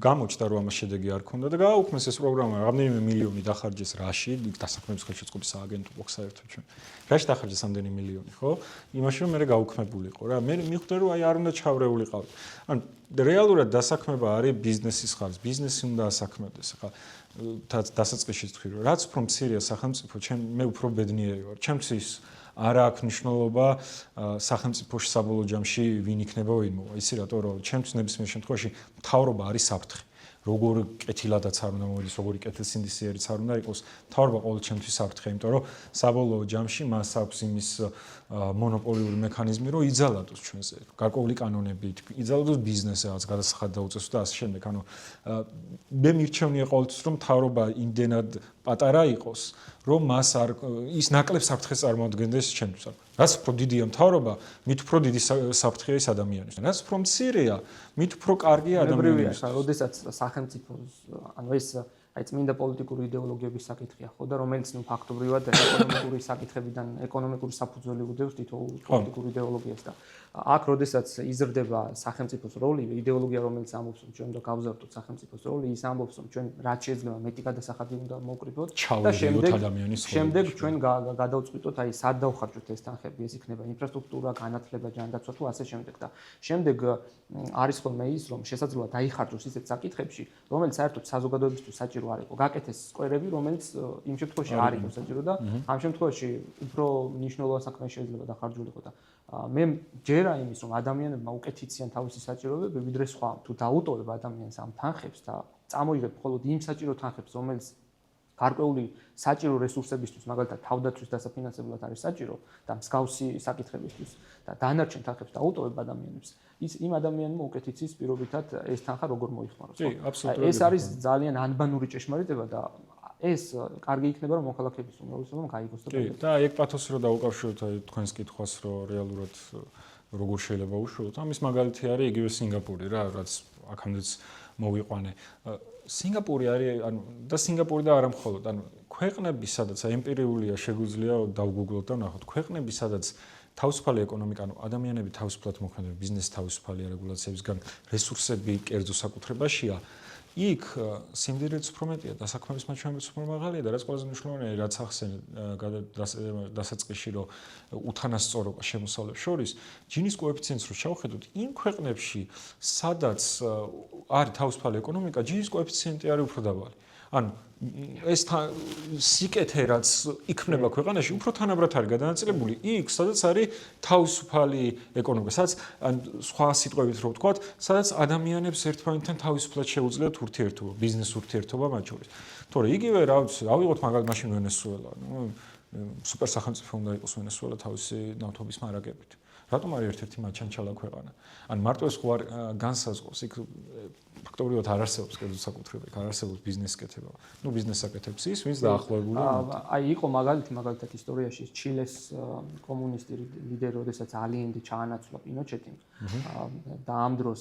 გამოჩნდა რომ ამას შედეგი არ ქონდა და გააუქმეს ეს პროგრამა. რამდენიმე მილიონი დახარჯეს რაში, დასაქმების ხელშეწყობის სააგენტო საერთოდ ჩვენ. რაში დახარჯეს ამდენი მილიონი, ხო? იმაში რომ მე გაუქმებულიყო რა. მე მიხვდე რომ აი არ უნდა ჩავრეულიყავ. ანუ რეალურად დასაქმება არის ბიზნესის ხარჯი. ბიზნესი უნდა ასაქმებდეს. ხა დასაწყისში თქვი რომ რაც უფრო მცირეა სახელმწიფო, მე უფრო ბედნიერი ვარ. ჩემთვის არ აქვს მნიშვნელობა სახელმწიფოში საბოლოო ჯამში ვინ იქნება ვინ მოვა. ისი რატო რომ ჩემთვის ნებისმიერ შემთხვევაში მთავრობა არის საფრთხე. როგორ კეთილადაც არ უნდა მოიდეს, როგორი კეთილსინდისიერიც არ უნდა იყოს, მთავრობა ყოველ ჩემთვის საფრთხე, იმიტომ რომ საბოლოო ჯამში მას აქვს იმის მონოპოლიური მექანიზმი, რომ იძალადოს ჩვენზე, გარკვეული კანონებით, იძალადოს ბიზნესზე რაღაც გადასახად დაუწესოს და ასე შემდეგ. ანუ მე მირჩევნია ყოველთვის რომ მთავრობა იმდენად პატარა იყოს, რომ მას არ ის ნაკლებ საფრთხეს წარმოადგენდეს ჩემთვის. რაც უფრო დიდია მთავრობა, მით უფრო დიდი საფრთხეა ის ადამიანის. რაც უფრო მცირეა, მით უფრო კარგია ადამიანის. როდესაც სახელმწიფოს, ანუ ეს აი წმინდა პოლიტიკური იდეოლოგიების საკითხია, ხო და რომელიც ნუ ფაქტობრივად ეკონომიკური საკითხებიდან, ეკონომიკური საფუძველი უდევს თითოეულ პოლიტიკურ იდეოლოგიას და აქ როდესაც იზრდება სახელმწიფოს როლი, იდეოლოგია რომელიც ამბობს რომ ჩვენ უნდა გავზარდოთ სახელმწიფოს როლი, ის ამბობს რომ ჩვენ რაც შეიძლება მეტი გადასახადი უნდა მოვკრიბოთ და შემდეგ ჩვენ გადავწყვიტოთ აი სად დავხარჯოთ ეს თანხები, ეს იქნება ინფრასტრუქტურა, განათლება, ჯანდაცვა თუ ასე შემდეგ და შემდეგ არის ხოლმე ის რომ შესაძლოა დაიხარჯოს ისეთ საკითხებში, რომელიც საერთოდ საზოგადოებისთვის საჭირო არ იყო. გაკეთეს სკვერები, რომელიც იმ შემთხვევაში არ იყო საჭირო და ამ შემთხვევაში უფრო მნიშვნელოვან საქმეში შეიძლება დახარჯულიყო და მე ჯერა იმის რომ ადამიანებმა უკეთიციან თავისი საჭიროებები, ვიდრე სხვა თუ დაუტოვებ ადამიანს ამ თანხებს და წამოიღებ მხოლოდ იმ საჭირო თანხებს, რომელიც გარკვეული საჭირო რესურსებისთვის, მაგალითად თავდაცვის დასაფინანსებლად არის საჭირო და მსგავსი საკითხებისთვის და დანარჩენ თანხებს დაუტოვებ ადამიანებს, იმ ადამიანმა უკეთიცის პირობითად ეს თანხა როგორ მოიხმაროს. კი, აბსოლუტურად. ეს არის ძალიან ანბანური ჭეშმარიტება და ეს კარგი იქნება რომ მოქალაქეების უმრავლესობამ გაიგოს და კი, და ეგ პათოსი რომ დაუკავშიროთ აი თქვენს კითხვას, რომ რეალურად როგორ შეიძლება უშუალოდ. ამის მაგალითი არის იგივე სინგაპური რა, რაც აქამდეც მოვიყვანე. სინგაპური არის, ანუ და სინგაპური და არა მხოლოდ, ანუ ქვეყნები, სადაც ემპირიულია, შეგვიძლია დავგუგლოთ და ვნახოთ, ქვეყნები, სადაც თავისუფალი ეკონომიკა, ანუ ადამიანები თავისუფლად მოქმედებენ, ბიზნესი თავისუფალია რეგულაციებისგან, რესურსები კერძო საკუთრებაშია. იქ სიმდიდრეც უფრო მეტია, დასაქმების მაჩვენებაც უფრო მაღალია და რაც ყველაზე მნიშვნელოვანია, რაც ახსენე დასაწყისში, რომ უთანასწორობა შემოსავლებს შორის, ჯინის კოეფიციენტს რო შევხედოთ, იმ ქვეყნებში, სადაც არის თავისუფალი ეკონომიკა, ჯინის კოეფიციენტი არის უფრო დაბალი. ანუ ეს სიკეთე რაც იქნება ქვეყანაში, უფრო თანაბრად არის გადანაწილებული იქ, სადაც არის თავისუფალი ეკონომიკა, სადაც სხვა სიტყვებით რო ვთქვათ, სადაც ადამიანებს ერთმანეთთან თავისუფლად შეუძლიათ ურთიერთობა, ბიზნეს ურთიერთობა მათ შორის. თორე იგივე რა ვიცი, ავიღოთ მაგალითად მაშინ ვენესუელა, სუპერ სახელმწიფო უნდა იყოს ვენესუელა თავისი ნავთობის მარაგებით. რატომ არის ერთ-ერთი მაჩანჩალა ქვეყანა? ან მარტო ეს ხო არ განსაზღვროს, იქ ფაქტობრივად არ არსებობს კერძო საკუთრება, არ არსებობს ბიზნესის კეთება. ნუ ბიზნესს აკეთებს ის, ვინც დაახლოებულია. აი იყო მაგალითად ისტორიაში ჩილეს კომუნისტი ლიდერი, როდესაც ალიენდი ჩაანაცვლა პინოჩეტიმ და ამ დროს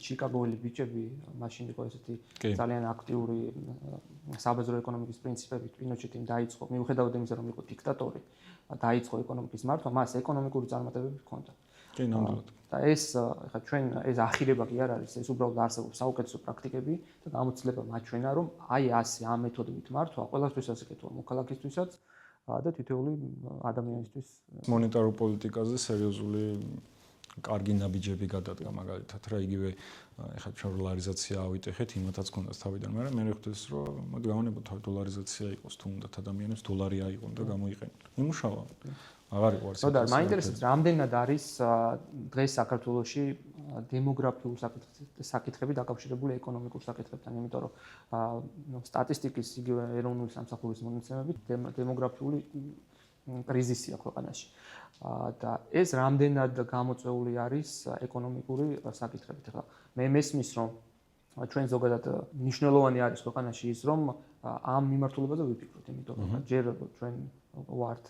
ჩიკაგოელი ბიჭები, მაშინ იყო ესეთი ძალიან აქტიური საბაზრო ეკონომიკის პრინციპებით პინოჩეტიმ დაიწყო, მიუხედავად იმისა, რომ იყო დიქტატორი, დაიწყო ეკონომიკის მართვა, მას ეკონომიკური წარმატებები ჰქონდა. კი, ნამდვილად. და ეს ეხლა ჩვენ ეს ახირება კი არ არის, ეს უბრალოდ არსებობს საუკეთესო პრაქტიკები და გამოცდილება მაჩვენა, რომ აი ასე ამ მეთოდებით მართვა ყველასთვის ასაკეთოა, მოქალაქისთვისაც და თითოეული ადამიანისთვის. მონეტარულ პოლიტიკაზე სერიოზული კარგი ნაბიჯები გადადგა მაგალითად რა იგივე ეხლა ჩვენ დოლარიზაცია ავიტეხეთ იმათაც გქონდათ თავიდან, მაგრამ მე ვხვდეს რომ მოდი გავანებოთ დოლარიზაცია იყოს თუ უნდათ ადამიანებს დოლარი აიღონ და გამოიყენონ. იმუშავა. აღარ იყო არც. და მაინტერესებს რამდენად არის დღეს საქართველოში დემოგრაფიული საკითხები დაკავშირებული ეკონომიკურ საკითხებთან, იმიტომ რომ სტატისტიკის იგივე ეროვნული სამსახურის მონაცემებით დემოგრაფიული კრიზისია ქვეყანაში. და ეს რამდენად გამოწვეული არის ეკონომიკური საკითხებით. ახლა მე მესმის რომ ჩვენ ზოგადად მნიშვნელოვანი არის ქვეყანაში ის რომ ამ მიმართულებაზე ვიფიქროთ, იმიტომ რომ ჯერ ჩვენ ვართ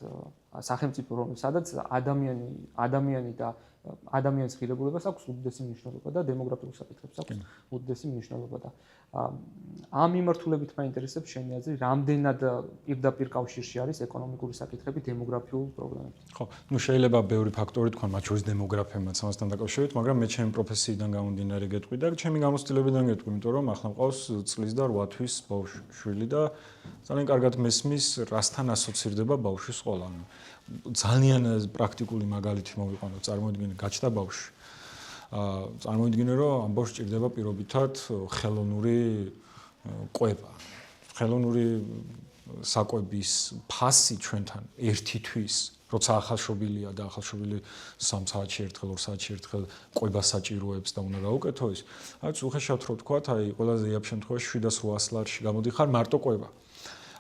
სახელმწიფო სადაც ადამიანი და ადამიანის ღირებულებას აქვს უდიდესი მნიშვნელობა და დემოგრაფიულ საკითხებს აქვს უდიდესი მნიშვნელობა და ამ მიმართულებით მაინტერესებს შენი აზრი, რამდენად პირდაპირ კავშირში არის ეკონომიკური საკითხები დემოგრაფიულ პრობლემებთან. ხო, ну შეიძლება ბევრი ფაქტორი თქვა, მათ შორის დემოგრაფიებმაც ამასთან დაკავშირებით, მაგრამ მე ჩემი პროფესიიდან გამომდინარე გეტყვი და ჩემი გამოცდილებიდან გეტყვი, იმიტომ რომ ახლა მყავს წლის და 8 თვის ბავშვი და ძალიან კარგად მესმის, რასთან ასოცირდება ბავშვის ყოლა. ძალიან პრაქტიკული მაგალითი მოვიყვანოთ, წარმოიდგინე, გაჩნდა ბავშვი. წარმოიდგინე, რომ ამ ბავშვს ჭირდება პირობითად ხელოვნური კვება. ხელოვნური საკვების ფასი ჩვენთან 1 თვის, როცა ახალშობილია და ახალშობილი 3 საათში ერთხელ, 2 საათში ერთხელ კვებას საჭიროებს და უნდა გაუკეთო ის. აი, უხეშად რო ვთქვა, აი, ყველაზე იაფ შემთხვევაში 700 ლარში გამოდიხარ მარტო კვება.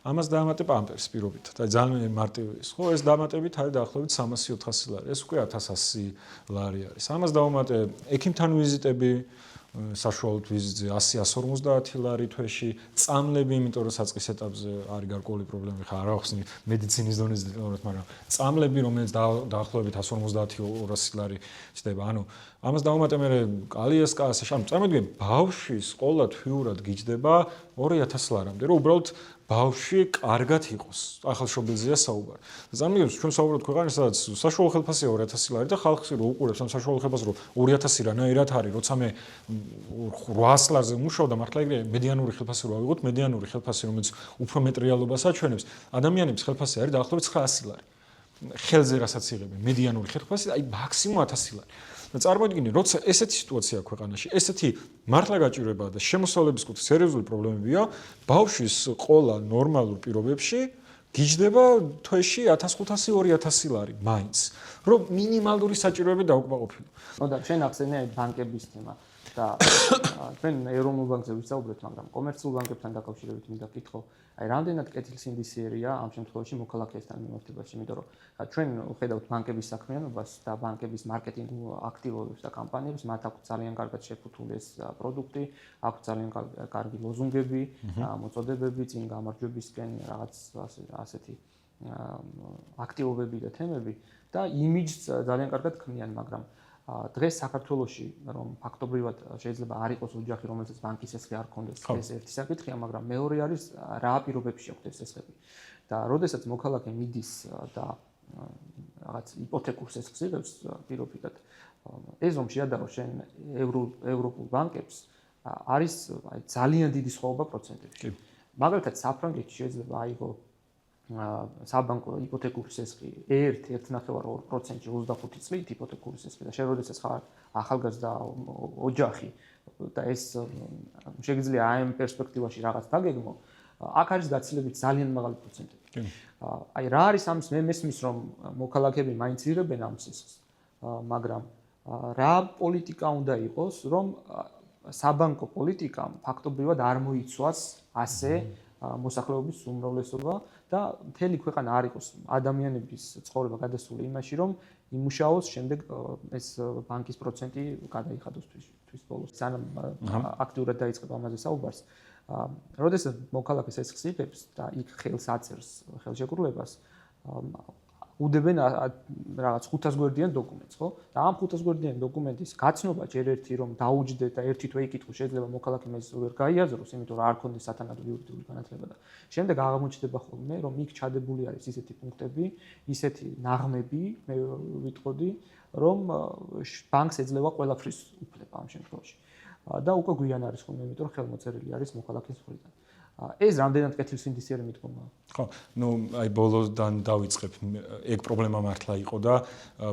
ამას დაამატებ ამპერს პირობითად. აი ძალიან მარტივი ის. ხო, ეს დამატებით არის დაახლოებით 300-400 ლარი. ეს უკვე 1100 ლარი არის. ამას დავამატებ ექიმთან ვიზიტები, საშუალოდ ვიზიტზე 100-150 ლარი თვეში, წამლები, იმიტომ რომ საწყის ეტაპზე არის გარკვეული პრობლემა, ხა არ ახსნი მედიცინის დონეზე, მაგრამ წამლები, რომელიც დაახლოებით 150-200 ლარი ჩდება. ანუ ამას დავამატებ მე კალიესკას, ანუ წარმოიდგინე, ბავშვის ყოლა თვიურად გიჯდება 2000 ლარამდე, რომ უბრალოდ ბავშვი კარგად იყოს. ახალშობილზეა საუბარი. ზამიებს ჩვენ საუბრობთ ქვეყანაში, სადაც საშუალო ხელფასია 2000 ლარი და ხალხი რო უყურებს ამ საშუალო ხელფასს, რომ 2000 რანაირად არის, როცა მე 800 ლარზე მუშაობ და მართლა ეგრე მედიანური ხელფასი რო ავიღოთ, მედიანური ხელფასი, რომელიც უფრო მეტ რეალობას აჩვენებს, ადამიანების ხელფასი არის დაახლოებით 900 ლარი. ხელზე რასაც იღებენ, მედიანური ხელფასი აი მაქსიმუმ 1000 ლარი. და წარმოიდგინე, როცა ესეთი სიტუაცია ქვეყანაში, ესეთი მართლა გაჭირვება და შემოსავლების კუთხით სერიოზული პრობლემებია, ბავშვის ყოლა ნორმალურ პირობებში გიჯდება თვეში 1500-2000 ლარი მაინც, რომ მინიმალური საჭიროები დაუკმაყოფილო. და შენ ახსენე ბანკების თემა და ჩვენ ეროვნულ ბანკზე ვისაუბრეთ, მაგრამ კომერციულ ბანკებთან დაკავშირებით მინდა გითხრა, აი რამდენად კეთილსინდისიერია ამ შემთხვევაში მოქალაქეებთან მიმართებაში, იმიტომ რომ ჩვენ ვხედავთ ბანკების საქმიანობას და ბანკების მარკეტინგ აქტივობებს და კამპანიებს, მათ აქვს ძალიან კარგად შეფუთული ეს პროდუქტი, აქვს ძალიან კარგი ლოზუნგები, მოწოდებები, წინ გამარჯვებისკენ რაღაც ასეთი აქტივობები და თემები და იმიჯს ძალიან კარგად ქმნიან, მაგრამ დღეს საქართველოში რომ ფაქტობრივად შეიძლება არ იყოს ოჯახი, რომელსაც ბანკის ესხი არ ქონდეს, ეს ერთი საკითხია, მაგრამ მეორე არის რა პირობებში აქვს ეს ესხები. და როდესაც მოქალაქე მიდის და რაღაც იპოთეკურ ესხს იღებს პირობითად, ეს რომ შეადარო შენ ევროპულ ბანკებს, არის ძალიან დიდი სხვაობა პროცენტებში. მაგალითად, საფრანგეთში შეიძლება აიღო საბანკო იპოთეკური ესხი 1.2%-ში 25 წლით იპოთეკური ესხი და შენ როდესაც ხარ ახალგაზრდა ოჯახი და ეს შეგიძლია ამ პერსპექტივაში რაღაც დაგეგმო, აქ არის გაცილებით ძალიან მაღალი პროცენტები. აი რა არის ამის მე მესმის რომ მოქალაქეები მაინც იღებენ ამ ესხს, მაგრამ რა პოლიტიკა უნდა იყოს, რომ საბანკო პოლიტიკამ ფაქტობრივად არ მოიცვას ასე მოსახლეობის უმრავლესობა და მთელი ქვეყანა არ იყოს ადამიანების ცხოვრება გადასული იმაში, რომ იმუშაოს შემდეგ ეს ბანკის პროცენტი გადაიხადოს თვის ბოლოს. სანამ აქტიურად დაიწყება ამაზე საუბარს, როდესაც მოქალაქეს ესხს იღებს და იქ ხელს აწერს ხელშეკრულებას, უდებენ რაღაც 500 გვერდიან დოკუმენტს, ხო? და ამ 500 გვერდიან დოკუმენტის გაცნობა ჯერ ერთი რომ დაუჯდეთ და ერთი თვე იკითხო შეიძლება მოქალაქემ ეს ვერ გაიაზროს, იმიტომ რომ არ ქონდეს სათანადო იურიდიული განათლება და შემდეგ აღმოჩნდება ხოლმე რომ იქ ჩადებული არის ისეთი პუნქტები, ისეთი ნაღმები, მე ვიტყოდი, რომ ბანკს ეძლევა ყველაფრის უფლება ამ შემთხვევაში. და უკვე გვიან არის ხოლმე, იმიტომ რომ ხელმოწერილი არის მოქალაქის მხრიდან. ეს რამდენად კეთილსინდისიერი მიდგომაა. ხო, ნუ აი ბოლოდან დავიწყებ. ეგ პრობლემა მართლა იყო და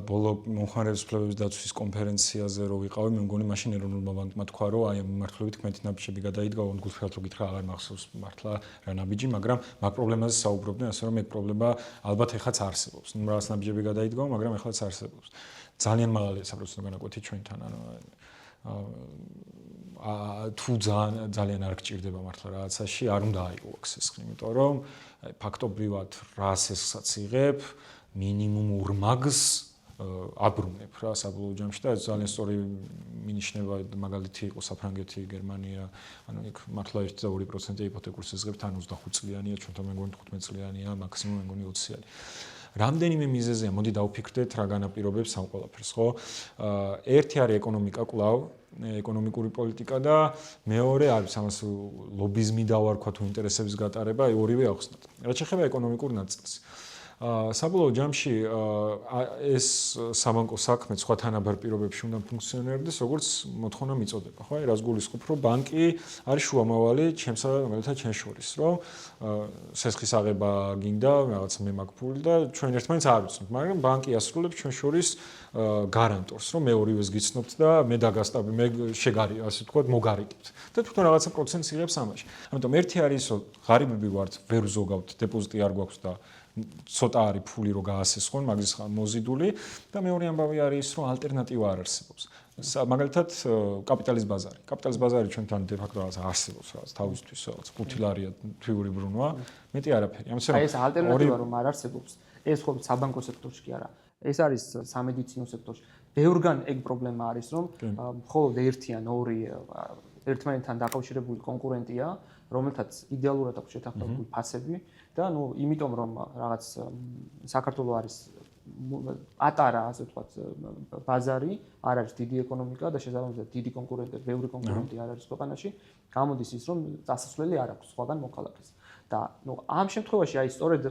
ბოლო მომხმარების უფლებების დაცვის კონფერენციაზე რო ვიყავი, მე მგონი მაშინ ეროვნულმა ბანკმა თქვა, რომ აი მმართველობით კმეთი ნაბიჯები გადაიდგა, გულφრთხილად რო გითხრა, აღარ მახსოვს მართლა რა ნაბიჯი, მაგრამ მაგ პრობლემაზე საუბრობდნენ, ასე რომ ეგ პრობლემა ალბათ ეხლაც არსებობს. ნუ რაღაც ნაბიჯები გადაიდგა, მაგრამ ეხლაც არსებობს. ძალიან მაღალია საპროცენტო განაკვეთი ჩვენთან, ანუ თუ ძალიან არ გჭირდება მართლა რაღაცაში, არ უნდა აიღო access-ი, იმიტომ რომ ფაქტობრივად რას ესაც იღებ, მინიმუმ ორმაგს აბრუნებ რა საბოლოო ჯამში და ეს ძალიან სწორი მინიშნება, მაგალითი იყო საფრანგეთი, გერმანია, ანუ იქ მართლა 1.2% იპოთეკურ სიზღებთ, ან 25 წლიანია, ჩვენთან მე მგონი 15 წლიანია, მაქსიმუმ მე მგონი 20-იანი. რამდენიმე მიზეზია, მოდი დავფიქრდეთ რა განაპირობებს ამ ყველაფერს, ხო? ერთი არის ეკონომიკა კვლავ, ეკონომიკური პოლიტიკა და მეორე არის ამას ლობიზმი დავარქვა თუ ინტერესების გატარება, ორივე ახსნათ. რაც შეეხება ეკონომიკურ ნაწილს. საბოლოო ჯამში ეს საბანკო საქმე სხვა თანაბარ პირობებში უნდა ფუნქციონირდეს, როგორც მოთხოვნა მიწოდება, ხო? აი რას გულისხმობ, რომ ბანკი არის შუამავალი ჩემსა და მაგალითად ჩემს შორის, რომ სესხის აღება გინდა, რაღაც მე მაქვს ფული და ჩვენ ერთმანეთს არ ვიცნობთ, მაგრამ ბანკი ასრულებს ჩვენ შორის გარანტორს, რომ მე ორივეს გიცნობთ და მე დაგასტაბი, მე შეგარი, ასე ვთქვათ, მოგარიდებთ. და თვითონ რაღაცა პროცენტს იღებს ამაში. ამიტომ ერთი არის, რომ ღარიბები ვართ, ვერ ვზოგავთ, დეპოზიტი არ გვაქვს და ცოტა არის ფული რო გაასესხონ მაგის მოზიდული და მეორე ამბავი არის რომ ალტერნატივა არ არსებობს. მაგალითად კაპიტალის ბაზარი. კაპიტალის ბაზარი ჩვენთან დე ფაქტო რაღაც არსებობს, რაღაც თავისთვის რაღაც 5 ლარია თვიური ბრუნვა, მეტი არაფერი. ამის აი ეს ალტერნატივა რომ არ არსებობს, ეს ხო საბანკო სექტორში კი არა. ეს არის სამედიცინო სექტორში. ბევრგან ეგ პრობლემა არის, რომ მხოლოდ ერთი ან ორი ერთმანეთთან დაკავშირებული კონკურენტია, რომელთაც იდეალურად აქვს შეთანხმებული ფასები და ნუ იმიტომ რომ რაღაც საქართველოს არის პატარა, ასე ვთქვათ, ბაზარი, არ არის დიდი ეკონომიკა და შესაბამისად დიდი კონკურენტები, ბევრი კონკურენტი არ არის ქვეყანაში, გამოდის ის რომ წასასვლელი არ აქვს სხვაგან მოქალაქეს. და ნუ ამ შემთხვევაში აი სწორედ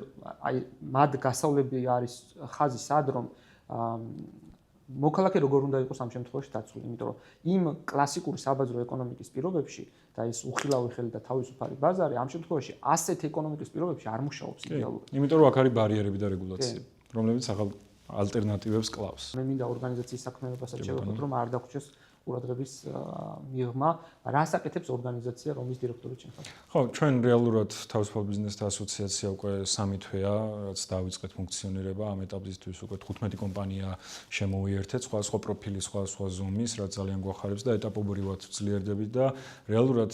აი მად გასავლები არის ხაზი სად რომ მოქალაქე როგორ უნდა იყოს ამ შემთხვევაში დაცული, იმიტომ რომ იმ კლასიკური საბაზრო ეკონომიკის პირობებში და ეს უხილავი ხელი და თავისუფალი ბაზარი ამ შემთხვევაში ასეთ ეკონომიკის პირობებში არ მუშაობს იდეალურად. იმიტომ რომ აქ არის ბარიერები და რეგულაციები, რომლებიც ახალ ალტერნატივებს კლავს. მე მინდა ორგანიზაციის საქმიანობასაც შევეხოთ, რომ არ დაგვრჩეს ყურადღების მიღმა, რას აკეთებს ორგანიზაცია, რომლის დირექტორი ჩვენ ხართ? ხო, ჩვენ რეალურად თავისუფალ ბიზნესთა ასოციაცია უკვე 3 თვეა, რაც დავიწყეთ ფუნქციონირება, ამ ეტაპისთვის უკვე 15 კომპანია შემოვიერთეთ, სხვა პროფილის, სხვა ზომის, რაც ძალიან გვახარებს და ეტაპობრივად ძლიერდებით და რეალურად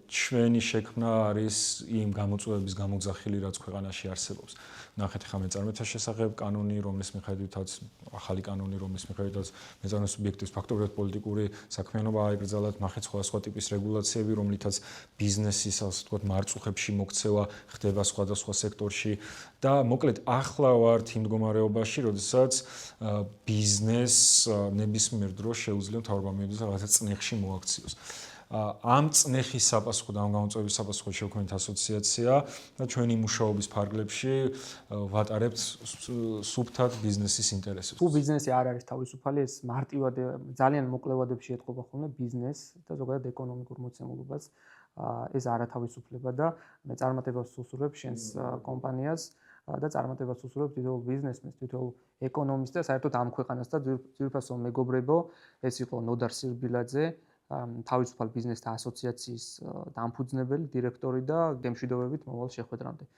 ჩვენი შექმნა არის იმ გამოწვევების გამოგზახილი, რაც ქვეყანაში არსებობს. ნახეთ ხა მეწარმეთა შესახებ კანონი, რომლის მიხედვითაც ახალი კანონი, რომლის მიხედვითაც მეწარმე სუბიექტის ფაქტობრივად პოლიტიკური საქმიანობა აიგრძალათ, ნახეთ სხვა ტიპის რეგულაციები, რომლითაც ბიზნესის, ასე ვთქვათ, მარწუხებში მოქცევა ხდება სხვადასხვა სექტორში და მოკლედ ახლა ვართ იმ მდგომარეობაში, როდესაც ბიზნესს ნებისმიერ დროს შეუძლია მთავრობა მიედეს რაღაცა წნეხში მოაქციოს. ამ წნეხის საპასუხოდ, ამ გამოწვევის საპასუხოდ შევქმნით ასოციაცია და ჩვენი მუშაობის ფარგლებში ვატარებთ სუფთად ბიზნესის ინტერესებს. თუ ბიზნესი არ არის თავისუფალი, ეს მარტივად ძალიან მოკლე ვადებში ეთყობა ხოლმე ბიზნესს და ზოგადად ეკონომიკურ მოცემულობას ეს არათავისუფლება და მე წარმატებას ვუსურვებ შენს კომპანიას და წარმატებას ვუსურვებ თითოეულ ბიზნესმენს, თითოეულ ეკონომისტს და საერთოდ ამ ქვეყანას და ძირფასო მეგობრებო, ეს იყო ნოდარ სირბილაძე, თავისუფალ ბიზნესთა ასოციაციის დამფუძნებელი, დირექტორი და გემშვიდობებით მომავალ შეხვედრამდე.